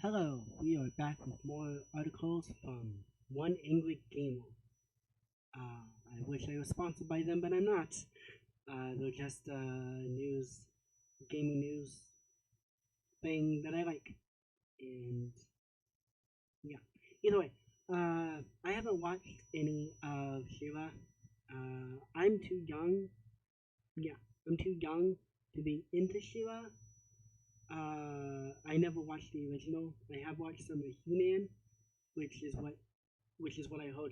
Hello, we are back with more articles from One Angry Gamer. I wish I was sponsored by them, but I'm not. They're just gaming news thing that I like. And yeah, either way, I haven't watched any of Shira. I'm too young. Yeah, I'm too young to be into Shira. I never watched the original. I have watched some of He-Man, which is what I heard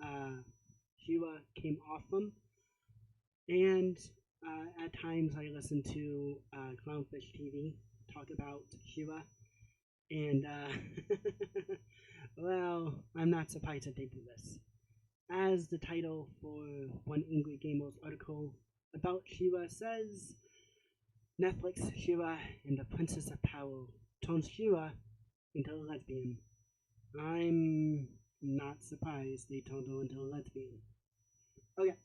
uh, Sheila came off from. And at times I listen to Clownfish TV talk about Sheila. And, well, I'm not surprised that they do this. As the title for one Angry Gamer's article about Sheila says, Netflix Sheila and the Princess of Power turns Sheila into a lesbian. I'm not surprised they turned her into a lesbian. Okay,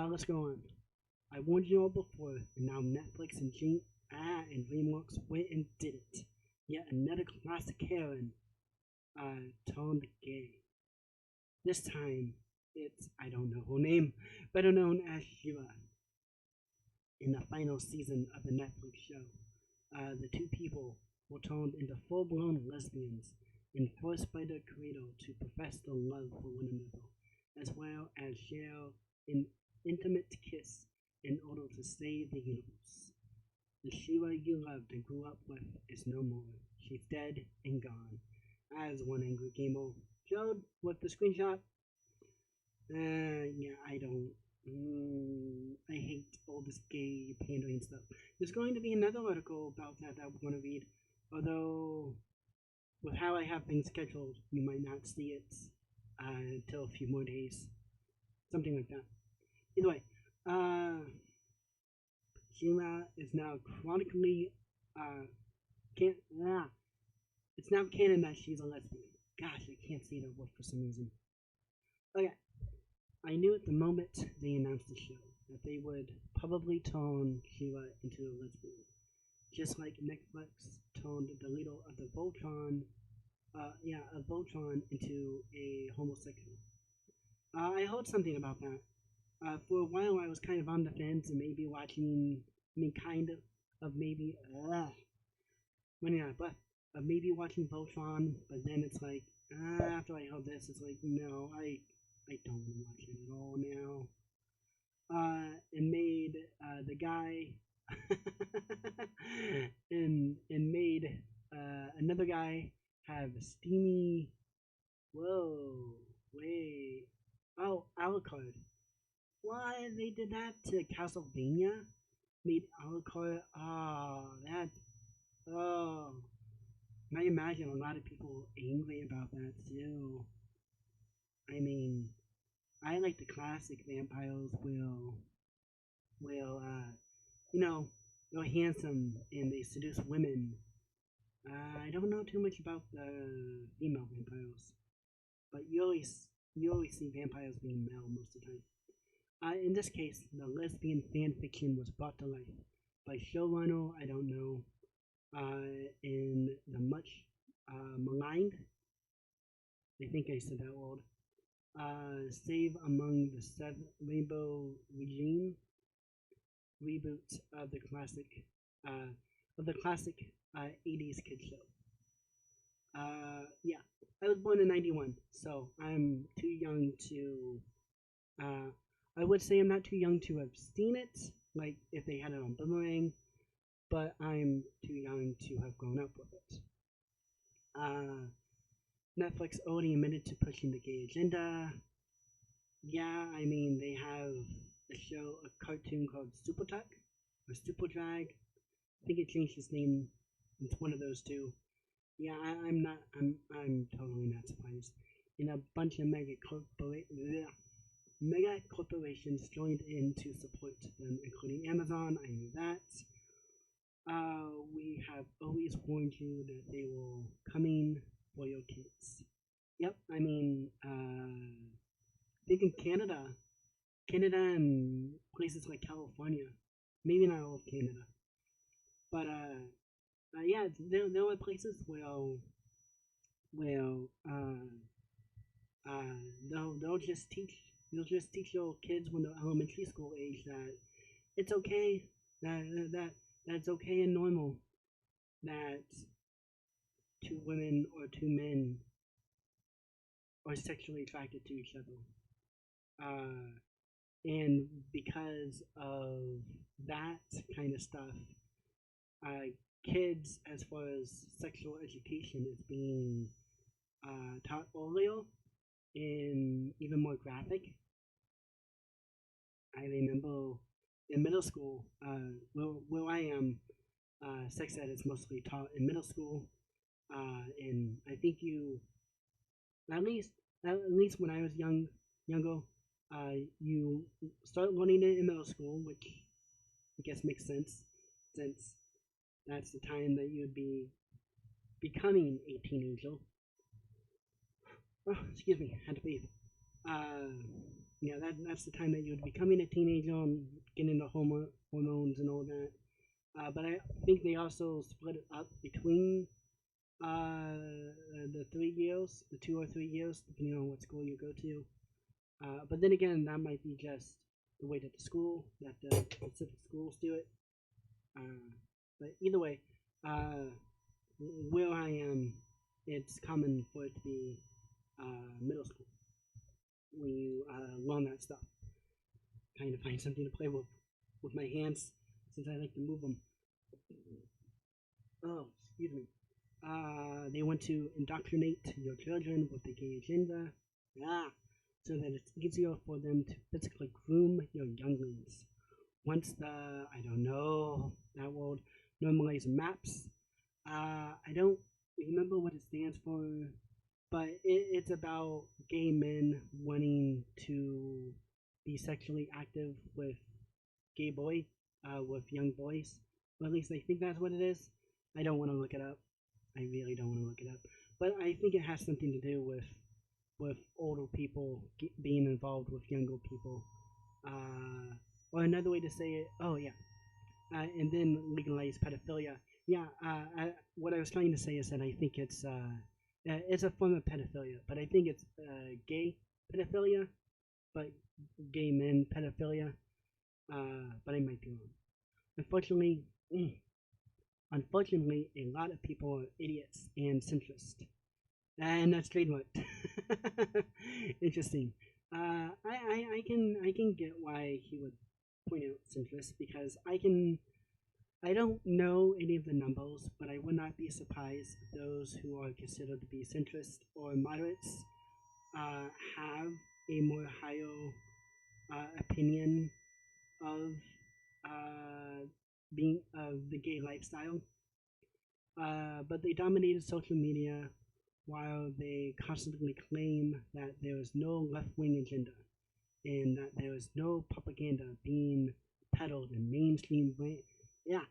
let's go on. I warned you all before, and now Netflix and DreamWorks went and did it. Yet another classic Karen turned gay. This time, it's, I don't know her name, better known as Shira. In the final season of the Netflix show, the two people were turned into full-blown lesbians and forced by their creator to profess their love for one another, as well as share an intimate kiss in order to save the universe. The Sheila you loved and grew up with is no more. She's dead and gone. As one angry gamer showed with the screenshot. Yeah, I don't. I hate all this gay pandering stuff. There's going to be another article about that we're going to read. Although, with how I have things scheduled, you might not see it until a few more days. Something like that. Either way, Sheila is now chronically can't it's now canon that she's a lesbian. Gosh, I can't see that word for some reason. Okay, I knew at the moment they announced the show that they would probably turn Sheila into a lesbian, just like Netflix turned the leader of the Voltron, of Voltron into a homosexual. I heard something about that. For a while, I was kind of on the fence and maybe watching, maybe, running out of breath, of maybe watching Voltron, but then it's like, after I heard this, it's like, no, I don't want to watch it at all now. And made the guy, and made another guy have steamy, whoa, wait, oh, Alucard. Why they did that to Castlevania? Made Alucard, oh. I imagine a lot of people angry about that too. I mean, I like the classic vampires will you know, they're handsome and they seduce women. I don't know too much about the female vampires, but you always see vampires being male most of the time. In this case, the lesbian fan fiction was brought to life by showrunner, I don't know, in the much maligned, I think I said that word, Save Among the Seven Rainbow Regime reboot uh, of the classic 80s kid show. Yeah, I was born in '91, so I'm too young to. Uh, I would say I'm not too young to have seen it, like if they had it on Boomerang, but I'm too young to have grown up with it. Uh, Netflix already admitted to pushing the gay agenda. Yeah, I mean they have a cartoon called Super Tuck or Super Drag. I think it changed its name. It's one of those two. Yeah, I'm not. I'm totally not surprised. And a bunch of mega corporations joined in to support them, including Amazon. I knew that. We have always warned you that they will coming for your kids. Yep, I mean, I think in Canada and places like California, maybe not all of Canada, but Yeah, there were places where uh, they'll just teach your kids when they're elementary school age that it's okay, that that that's okay and normal that two women or two men are sexually attracted to each other. Uh, and because of that kind of stuff, kids, as far as sexual education, is being taught earlier and even more graphic. I remember in middle school, where I am, sex ed is mostly taught in middle school, and I think at least at least when I was younger, you start learning it in middle school, which I guess makes sense since that's the time that you'd be becoming a teenager. Oh, excuse me, had to breathe. Uh, yeah, that's the time that you'd be becoming a teenager and getting the hormones and all that. But I think they also split it up between the 3 years, the 2 or 3 years, depending on what school you go to. But then again, that might be just the way that the specific schools do it. Uh, but either way, uh, where I am, it's common for it to be middle school when you learn that stuff. Trying to find something to play with my hands since I like to move them. Oh, excuse me. They want to indoctrinate your children with the gay agenda. Yeah, so that it's easier for them to physically groom your younglings. Once I don't know, that word normalize maps. I don't remember what it stands for, but it's about gay men wanting to be sexually active with with young boys. Or at least I think that's what it is. I don't want to look it up. I really don't want to look it up. But I think it has something to do with older people being involved with younger people. Or another way to say it, oh yeah, and then legalize pedophilia. Yeah, what I was trying to say is that I think it's a form of pedophilia, but I think it's gay pedophilia, but gay men pedophilia. But I might be wrong. Unfortunately, mm, unfortunately, a lot of people are idiots and centrist, and that's trademarked. Interesting. I can get why he would point out centrist because I don't know any of the numbers, but I would not be surprised if those who are considered to be centrist or moderates have a more higher opinion of being of the gay lifestyle. But they dominated social media while they constantly claim that there is no left wing agenda and that there is no propaganda being peddled in mainstream. Yeah,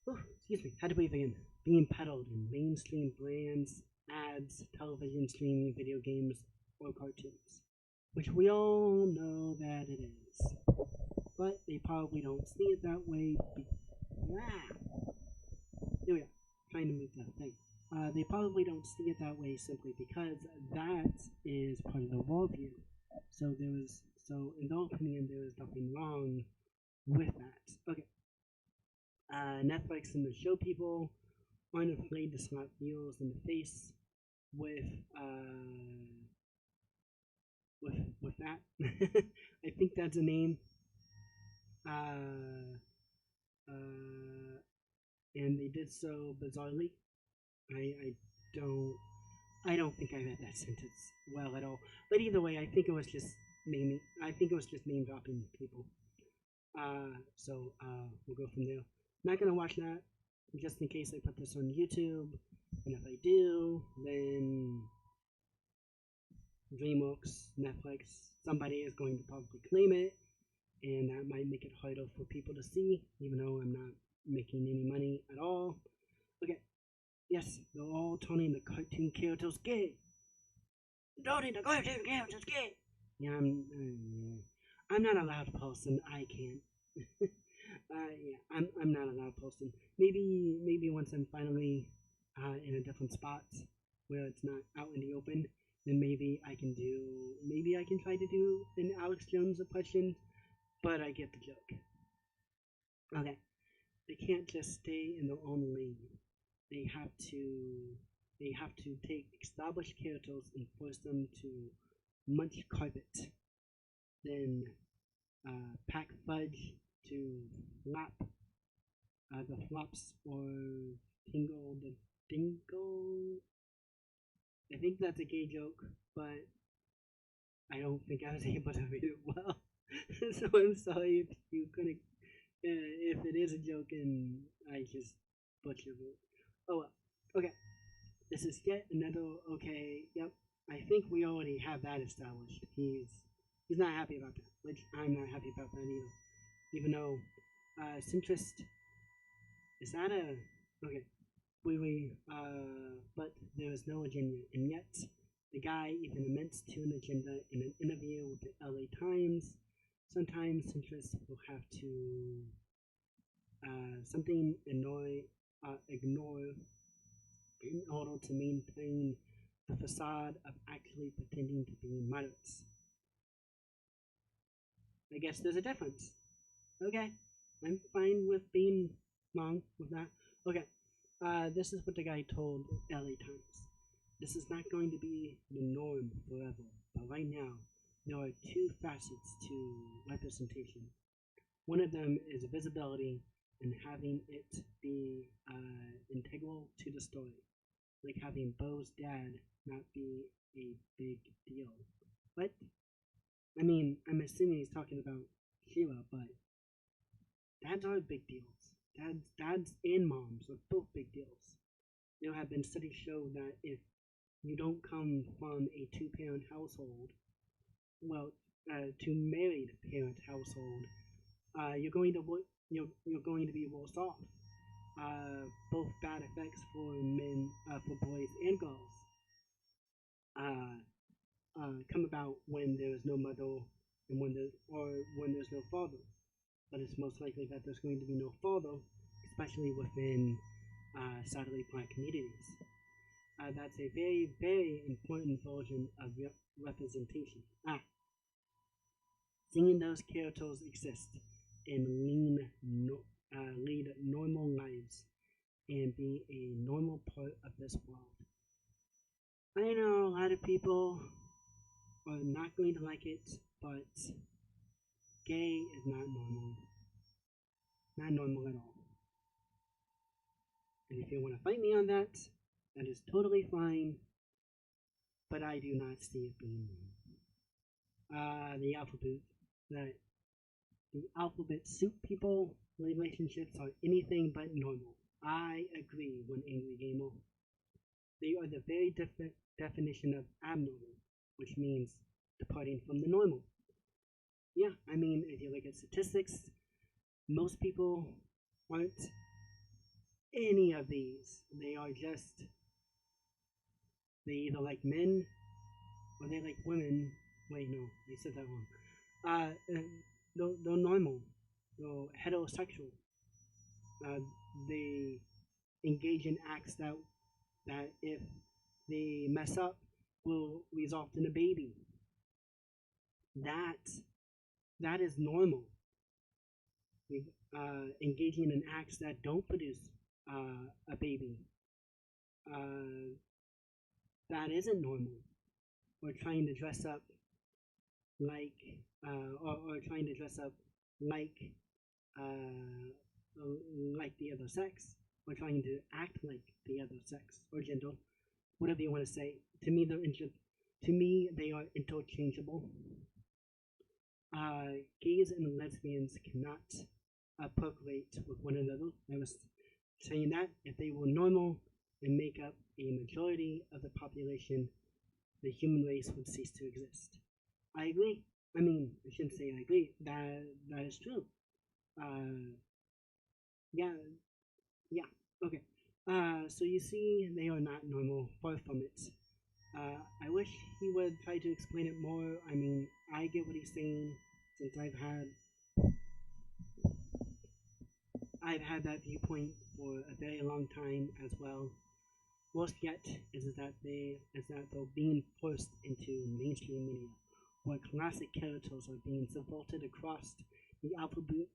oh, excuse me, had to breathe again. Being peddled in mainstream brands, ads, television, streaming, video games, or cartoons, which we all know that it is. But they probably don't see it that way. Here we are, trying to move that thing. They probably don't see it that way simply because that is part of the worldview. So in their opinion, there is nothing wrong with that. Okay, Netflix and the show people aren't afraid to slap viewers in the face with uh, with that. I think that's a name. Uh, uh, and they did so bizarrely. I don't I don't think I read that sentence well at all. But either way, I think it was just naming. I think it was just name dropping people. So we'll go from there. Not gonna watch that just in case I put this on YouTube. And if I do, then DreamWorks, Netflix, somebody is going to probably claim it, and that might make it harder for people to see, even though I'm not making any money at all. Okay, yes, they're all turning the cartoon characters gay. Turning the cartoon characters gay. Yeah, I'm not a loud person. I can't. Yeah, I'm not a loud person. Maybe once I'm finally in a different spot where it's not out in the open, then maybe I can try to do an Alex Jones impression. But I get the joke. Okay, they can't just stay in their own lane. They have to they have to take established characters and force them to munch carpet, then pack fudge to flap the flops or tingle the dingle. I think that's a gay joke, but I don't think I was able to read it well. So I'm sorry if you couldn't, if it is a joke and I just butchered it. Oh well. Okay. This is yet another okay. Yep. I think we already have that established. He's not happy about that, which I'm not happy about that either. Even though centrist is that a okay? But there is no agenda, and yet the guy even admits to an agenda in an interview with the LA Times. Sometimes centrists will have to something ignore in order to maintain the facade of actually pretending to be moderates. I guess there's a difference. Okay, I'm fine with being wrong with that. Okay, this is what the guy told LA Times. This is not going to be the norm forever, but right now, there are two facets to representation. One of them is visibility and having it be integral to the story, like having Bo's dad not be a big deal. What? I mean, I'm assuming he's talking about Sheila, but dads are big deals. Dads and moms are both big deals. There have been studies show that if you don't come from a two-parent household, well, to married parent household, you're going to you're going to be worse off. Both bad effects for men, for boys and girls, uh, come about when there is no mother and when there's no father. But it's most likely that there's going to be no father, especially within satellite black communities. That's a very important version of representation. Seeing those characters exist and lead normal lives and be a normal part of this world. I know a lot of people are not going to like it, but gay is not normal. Not normal at all. And if you want to fight me on that, that is totally fine, but I do not see it being the alphabet that the alphabet soup people relationships are anything but normal. I agree, one angry gamer. They are the very definition of abnormal, which means departing from the normal. Yeah, I mean, if you look at statistics, most people aren't any of these. They are just, they either like men or they like women. Wait, no, they said that wrong. They're normal. They're heterosexual. Uh, they engage in acts that if they mess up will result in a baby. That that is normal. Engaging in acts that don't produce a baby, uh, that isn't normal. Or trying to dress up like, or trying to dress up like, uh, like the other sex, or trying to act like the other sex or gender, whatever you want to say. To me, they are interchangeable. Gays and lesbians cannot procreate with one another. I was saying that if they were normal and make up a majority of the population, the human race would cease to exist. I agree. I mean, I shouldn't say I agree. That is true. Uh, yeah, yeah. Okay. So you see, they are not normal. Far from it. I wish he would try to explain it more. I mean, I get what he's saying since I've had I've had that viewpoint for a very long time as well. Worse yet is that they're being forced into mainstream media, where classic characters are being subverted across the alphabet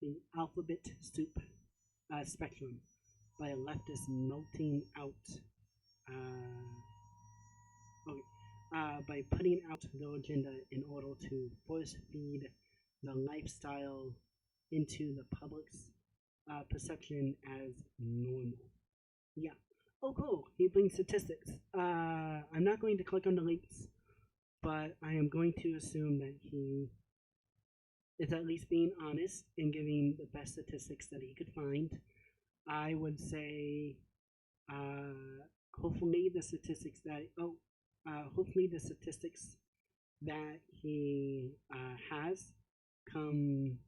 the alphabet soup spectrum by leftists melting out okay, by putting out their agenda in order to force feed the lifestyle into the public's perception as normal. Yeah. Oh, cool. He brings statistics. I'm not going to click on the links, but I am going to assume that he is at least being honest and giving the best statistics that he could find. I would say, hopefully the statistics that he has come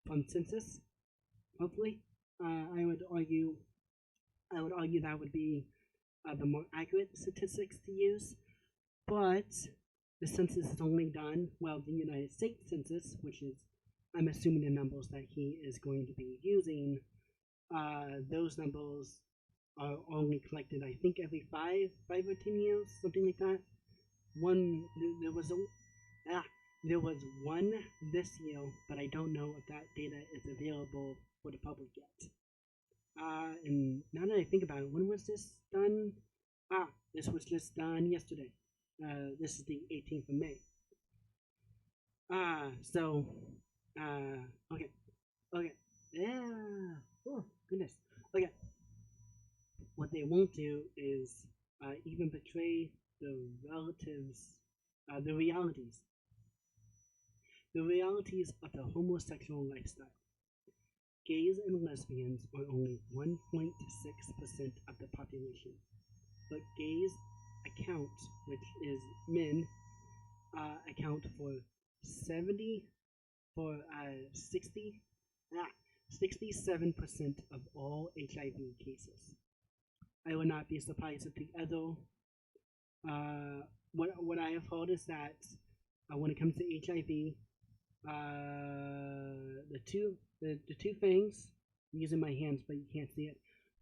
from census. Hopefully, I would argue that would be the more accurate statistics to use. But the census is only done, well, the United States Census, which is, I'm assuming the numbers that he is going to be using, those numbers are only collected, I think, every 5 or 10 years, something like that. One, there was one this year, but I don't know if that data is available for the public yet. And now that I think about it, when was this done? This was just done yesterday. This is the 18th of May. So, okay, yeah. Oh goodness. Okay. What they won't do is even betray the relatives, the realities of the homosexual lifestyle. Gays and lesbians are only 1.6% of the population, but gays account, which is men, account for 70 for 67% of all HIV cases. I would not be surprised if the other what I have heard is that when it comes to HIV, the two things, I'm using my hands but you can't see it.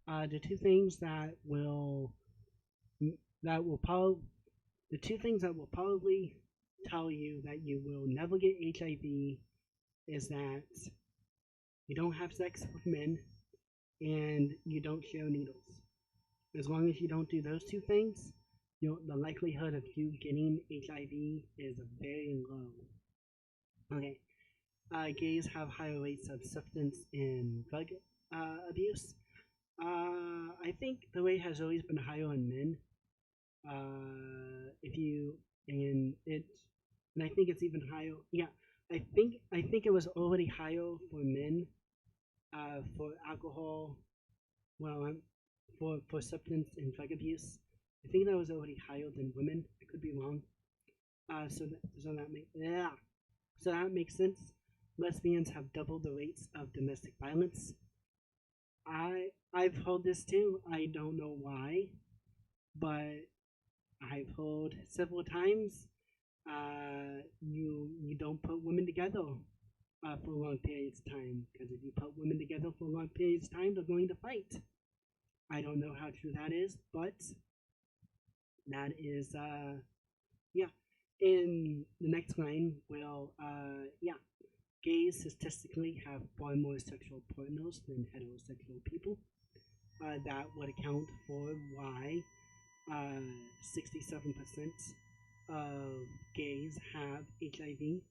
The two things probably tell you that you will never get HIV is that you don't have sex with men and you don't share needles. As long as you don't do those two things, the likelihood of you getting HIV is very low. Okay. Gays have higher rates of substance and drug abuse. I think the rate has always been higher in men. If you and it, and I think it's even higher. Yeah, I think it was already higher for men. For alcohol, well, for substance and drug abuse. I think that was already higher than women. I could be wrong. So that makes sense. Lesbians have double the rates of domestic violence. I've heard this too. I don't know why, but I've heard several times. You don't put women together for long periods of time, because if you put women together for long periods of time, they're going to fight. I don't know how true that is, but that is yeah. In the next line, gays statistically have far more sexual partners than heterosexual people. That would account for why 67% of gays have HIV.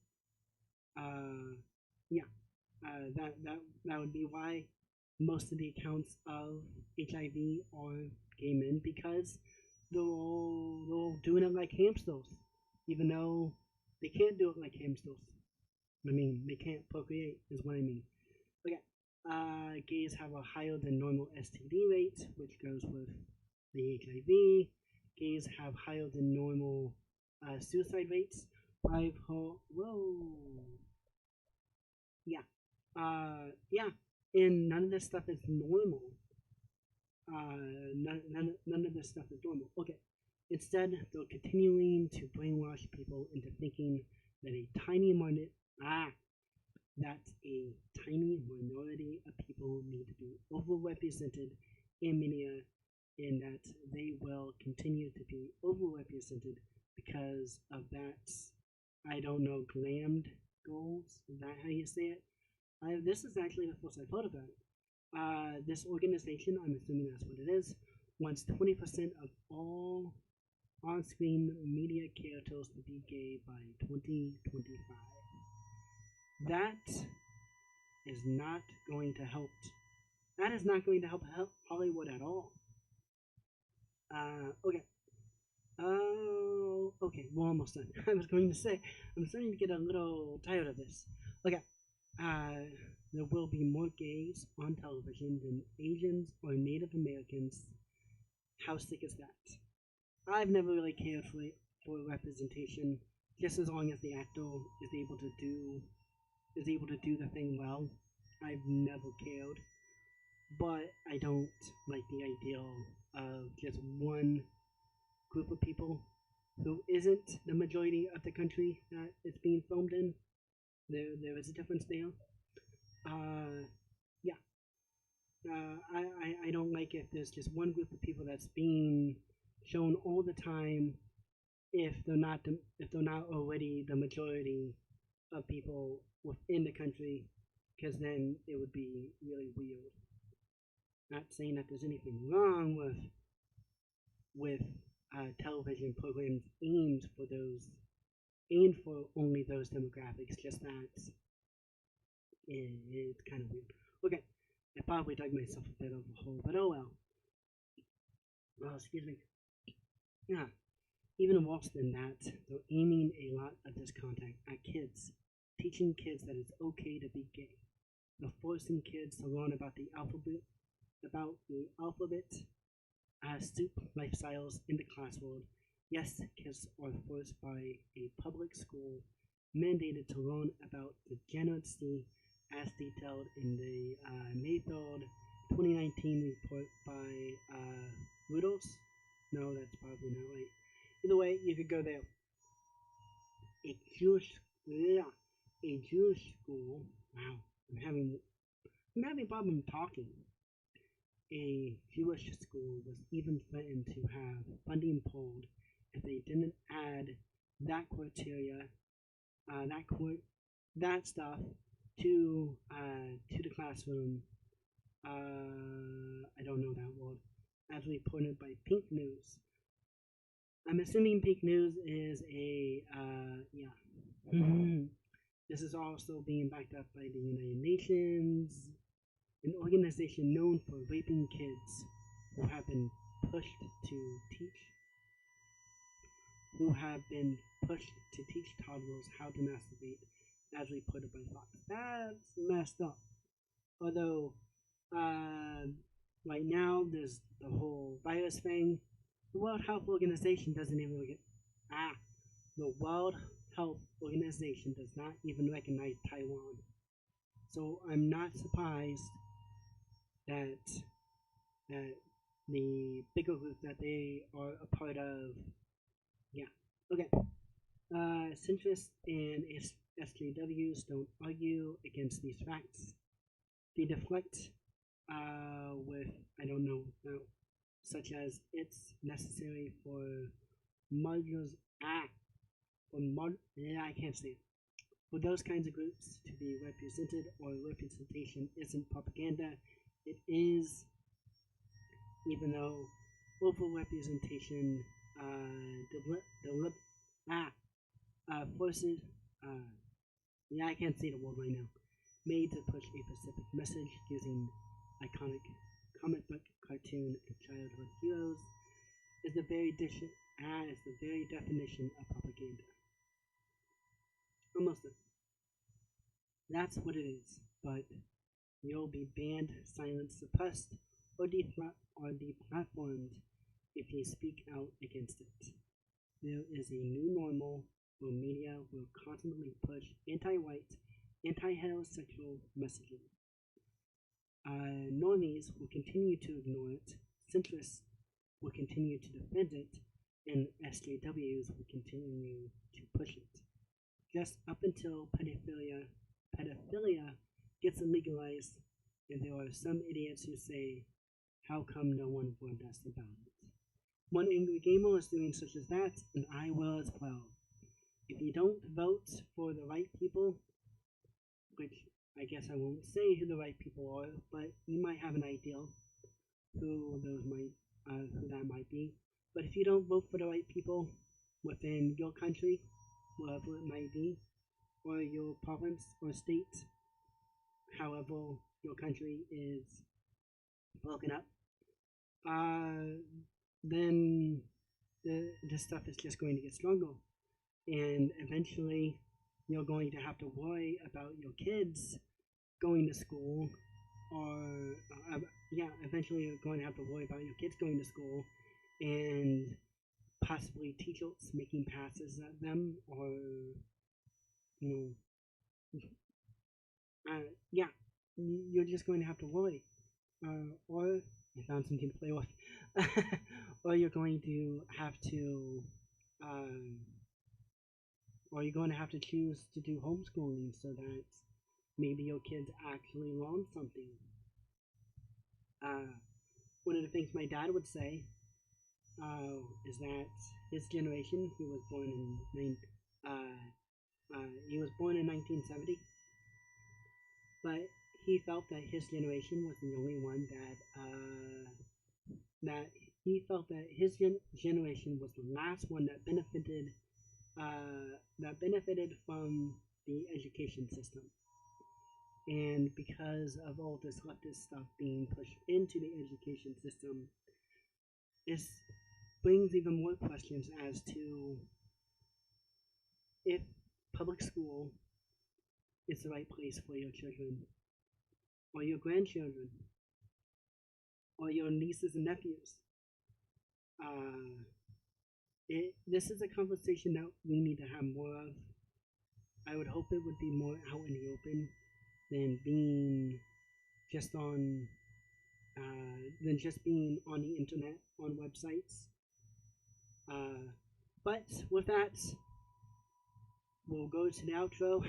Yeah, that would be why most of the accounts of HIV are gay men, because they're all doing it like hamsters, even though they can't do it like hamsters. I mean, they can't procreate, is what I mean. Okay, gays have a higher than normal STD rate, which goes with the HIV. Gays have higher than normal suicide rates. Yeah, yeah, and none of this stuff is normal. None of this stuff is normal. Okay, instead, they're continuing to brainwash people into thinking that a tiny that a tiny minority of people need to be overrepresented in media, and that they will continue to be overrepresented because of that, I don't know, glammed goals. Is that how you say it? This is actually the first I've heard about it. This organization, I'm assuming that's what it is, wants 20% of all on-screen media characters to be gay by 2025. That is not going to help. That is not going to help Hollywood at all. Okay. Oh, okay. We're almost done. I was going to say, I'm starting to get a little tired of this. Okay. There will be more gays on television than Asians or Native Americans. How sick is that? I've never really cared for representation, just as long as the actor is able to do the thing well. I've never cared, but I don't like the idea of just one group of people who isn't the majority of the country that it's being filmed in. There is a difference there. Yeah, I don't like if there's just one group of people that's being shown all the time if they're not already the majority of people within the country, because then it would be really weird. Not saying that there's anything wrong with television programs aimed for only those demographics. Just that it's kind of weird. Okay, I probably dug myself a bit of a hole, but oh well. Oh, excuse me. Yeah, even worse than that, they're aiming a lot of this content at kids, teaching kids that it's okay to be gay. They're forcing kids to learn about the alphabet, soup lifestyles in the class world. Yes, kids are forced by a public school mandated to learn about degeneracy as detailed in the May 3rd, 2019 report by Rudolphs. No, that's probably not right. Either way, you could go there. A Jewish, yeah, a Jewish school. Wow, I'm having a problem talking. A Jewish school was even threatened to have funding pulled if they didn't add that criteria, that stuff to the classroom. I don't know that word. As reported by Pink News. I'm assuming Pink News is yeah. This is also being backed up by the United Nations, an organization known for raping kids who have been pushed to teach who have been pushed to teach toddlers how to masturbate, as reported by Fox. That's messed up. Although, right now there's the whole virus thing. The World Health Organization doesn't even look at the World Health Organization does not even recognize Taiwan. So I'm not surprised that the bigger group that they are a part of. Yeah. Okay. Centrists and SJWs don't argue against these facts. They deflect with I don't know, such as it's necessary for marginals yeah, I can't say it. For those kinds of groups to be represented, or representation isn't propaganda, it is, even though overrepresentation forces, yeah, I can't say the word right now, made to push a specific message using iconic comic book, cartoon, and childhood heroes is the very definition of propaganda. Almost done. That's what it is, but you'll be banned, silenced, suppressed, or deplatformed if you speak out against it. There is a new normal where media will constantly push anti-white, anti-heterosexual messaging. Normies will continue to ignore it, centrists will continue to defend it, and SJWs will continue to push it. Just up until pedophilia pedophilia gets legalized, and there are some idiots who say, how come no one warned us about it? One angry gamer is doing such as that, and I will as well. If you don't vote for the right people, which I guess I won't say who the right people are, but you might have an idea who that might be. But if you don't vote for the right people within your country, wherever it might be, or your province or state, however your country is broken up, then this stuff is just going to get stronger. And eventually, you're going to have to worry about your kids going to school, or eventually you're going to have to worry about your kids going to school and possibly teachers making passes at them, or you know, you're just going to have to worry, or I found something to play with, or you're going to have to, or you're going to have to choose to do homeschooling so that maybe your kids actually learn something. One of the things my dad would say is that his generation, he was born in 1970, but he felt that his generation was the only one that he felt that his generation was the last one that benefited from the education system. And because of all this leftist stuff being pushed into the education system, this brings even more questions as to if public school is the right place for your children, or your grandchildren, or your nieces and nephews. This is a conversation that we need to have more of. I would hope it would be more out in the open than being just on the internet on websites. But with that, we'll go to the outro.